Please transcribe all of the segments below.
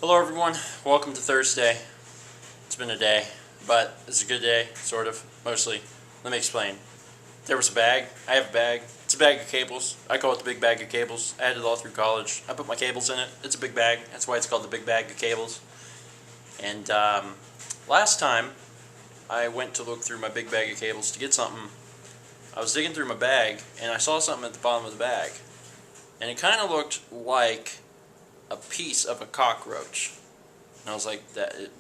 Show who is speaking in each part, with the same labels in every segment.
Speaker 1: Hello everyone, welcome to Thursday. It's been a day, but it's a good day, sort of, mostly. Let me explain. There was a bag, I have a bag, it's a bag of cables. I call it the big bag of cables. I had it all through college. I put my cables in it, it's a big bag, that's why it's called the big bag of cables. And last time I went to look through my big bag of cables to get something, I was digging through my bag and I saw something at the bottom of the bag. And it kind of looked like a piece of a cockroach. And I was like,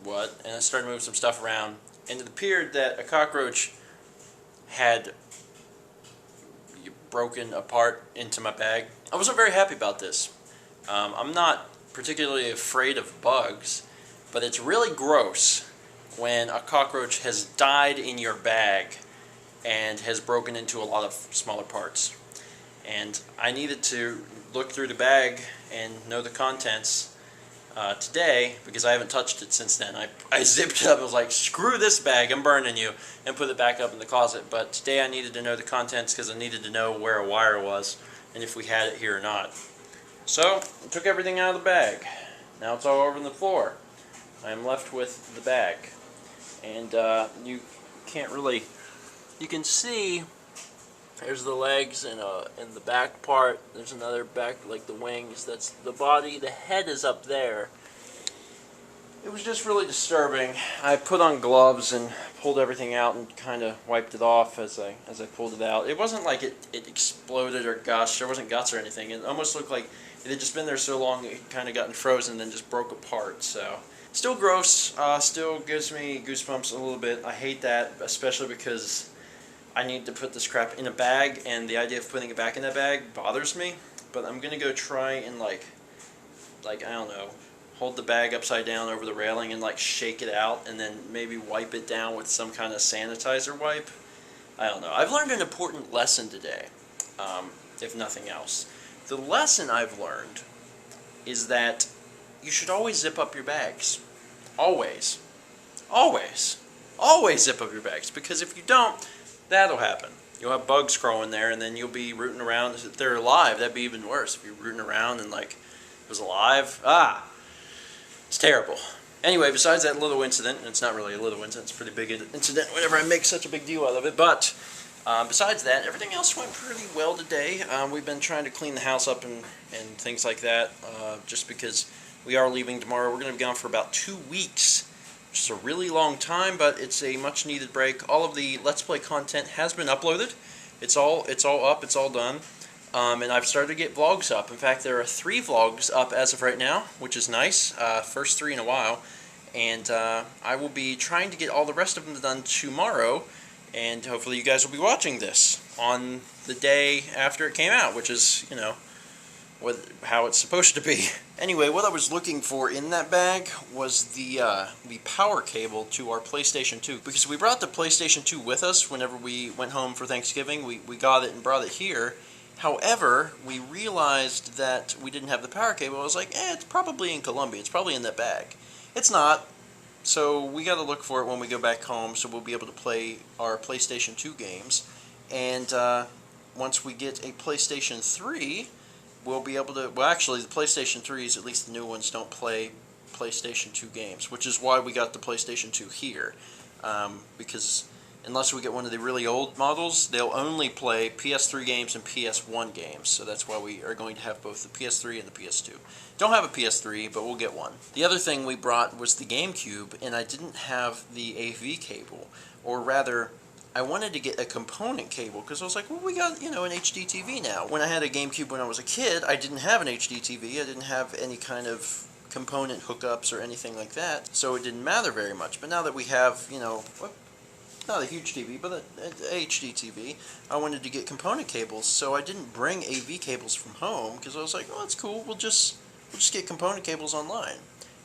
Speaker 1: what? And I started moving some stuff around, and it appeared that a cockroach had broken apart into my bag. I wasn't very happy about this. I'm not particularly afraid of bugs, but it's really gross when a cockroach has died in your bag and has broken into a lot of smaller parts. And I needed to look through the bag and know the contents today, because I haven't touched it since then. I zipped it up and was like, screw this bag, I'm burning you, and put it back up in the closet. But today I needed to know the contents because I needed to know where a wire was and if we had it here or not. So I took everything out of the bag. Now it's all over the floor. I'm left with the bag. And you can't really, you can see there's the legs and the back part. There's another back, like the wings. That's the body. The head is up there. It was just really disturbing. I put on gloves and pulled everything out and kind of wiped it off as I pulled it out. It wasn't like it exploded or gushed. There wasn't guts or anything. It almost looked like it had just been there so long it kind of gotten frozen and then just broke apart. So still gross. Still gives me goosebumps a little bit. I hate that, especially because I need to put this crap in a bag, and the idea of putting it back in that bag bothers me. But I'm gonna go try and like I don't know, hold the bag upside down over the railing and like shake it out, and then maybe wipe it down with some kind of sanitizer wipe. I don't know. I've learned an important lesson today, if nothing else. The lesson I've learned is that you should always zip up your bags. Always. Always. Always zip up your bags, because if you don't, that'll happen. You'll have bugs crawling there, and then you'll be rooting around. If they're alive, that'd be even worse. If you're rooting around and like it was alive, it's terrible. Anyway, besides that little incident, and it's not really a little incident, it's a pretty big incident whenever I make such a big deal out of it, but besides that, everything else went pretty well today. We've been trying to clean the house up and things like that, just because we are leaving tomorrow. We're going to be gone for about 2 weeks. It's a really long time, but it's a much needed break. All of the Let's Play content has been uploaded. It's all up, it's all done. And I've started to get vlogs up. In fact, there are 3 vlogs up as of right now, which is nice. First 3 in a while. And I will be trying to get all the rest of them done tomorrow. And hopefully you guys will be watching this on the day after it came out, which is, you know, how it's supposed to be. Anyway, what I was looking for in that bag was the power cable to our PlayStation 2. Because we brought the PlayStation 2 with us whenever we went home for Thanksgiving. We got it and brought it here. However, we realized that we didn't have the power cable. I was like, it's probably in Colombia. It's probably in that bag. It's not. So we got to look for it when we go back home, so we'll be able to play our PlayStation 2 games. And once we get a PlayStation 3... we'll be able to, well actually the PlayStation 3s, at least the new ones, don't play PlayStation 2 games, which is why we got the PlayStation 2 here, because unless we get one of the really old models, they'll only play PS3 games and PS1 games, so that's why we are going to have both the PS3 and the PS2. Don't have a PS3, but we'll get one. The other thing we brought was the GameCube, and I didn't have the AV cable, or rather, I wanted to get a component cable, because I was like, well, we got, you know, an HD TV now. When I had a GameCube when I was a kid, I didn't have an HD TV. I didn't have any kind of component hookups or anything like that, so it didn't matter very much. But now that we have, you know, not a huge TV, but an HD TV, I wanted to get component cables, so I didn't bring AV cables from home, because I was like, oh, that's cool, we'll just get component cables online.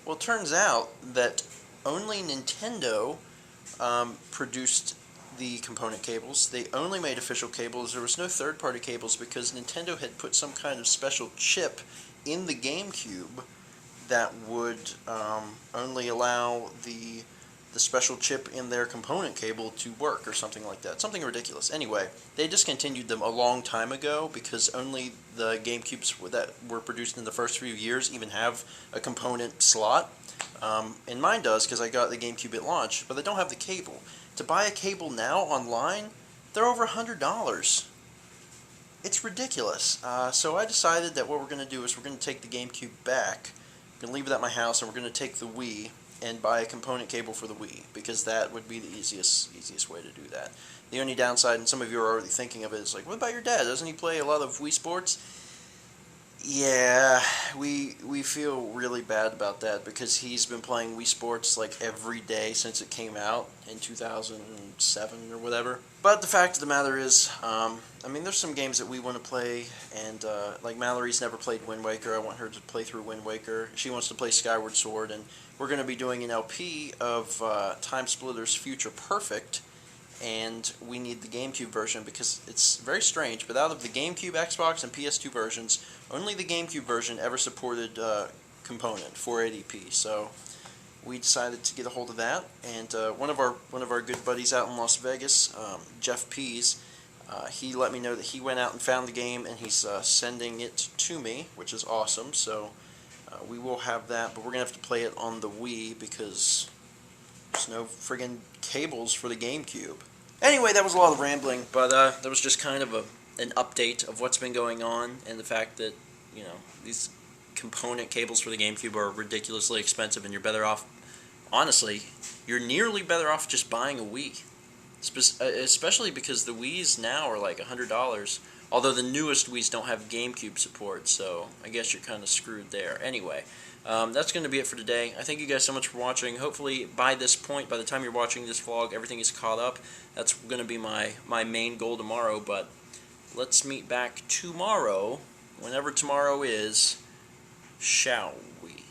Speaker 1: Well, it turns out that only Nintendo produced the component cables. They only made official cables. There was no third-party cables because Nintendo had put some kind of special chip in the GameCube that would only allow the the special chip in their component cable to work or something like that. Something ridiculous. Anyway, they discontinued them a long time ago because only the GameCubes that were produced in the first few years even have a component slot. And mine does because I got the GameCube at launch, but they don't have the cable. To buy a cable now online, they're over $100. It's ridiculous. So I decided that what we're going to do is we're going to take the GameCube back, we're going to leave it at my house, and we're going to take the Wii and buy a component cable for the Wii, because that would be the easiest way to do that. The only downside, and some of you are already thinking of it, is like, what about your dad? Doesn't he play a lot of Wii Sports? Yeah, we feel really bad about that because he's been playing Wii Sports like every day since it came out in 2007 or whatever. But the fact of the matter is, I mean, there's some games that we want to play, and like Mallory's never played Wind Waker. I want her to play through Wind Waker. She wants to play Skyward Sword, and we're going to be doing an LP of Time Splitter's Future Perfect. And we need the GameCube version because it's very strange, but out of the GameCube, Xbox, and PS2 versions, only the GameCube version ever supported component 480p. So we decided to get a hold of that, and one of our good buddies out in Las Vegas, Jeff Pease, he let me know that he went out and found the game, and he's sending it to me, which is awesome. So we will have that, but we're gonna have to play it on the Wii because there's no friggin' cables for the GameCube. Anyway, that was a lot of rambling, but that was just kind of an update of what's been going on, and the fact that, you know, these component cables for the GameCube are ridiculously expensive, and you're better off, honestly, you're nearly better off just buying a Wii. Especially because the Wiis now are like $100, although the newest Wiis don't have GameCube support, so I guess you're kind of screwed there. Anyway, that's going to be it for today. I thank you guys so much for watching. Hopefully by this point, by the time you're watching this vlog, everything is caught up. That's going to be my main goal tomorrow, but let's meet back tomorrow, whenever tomorrow is, shall we?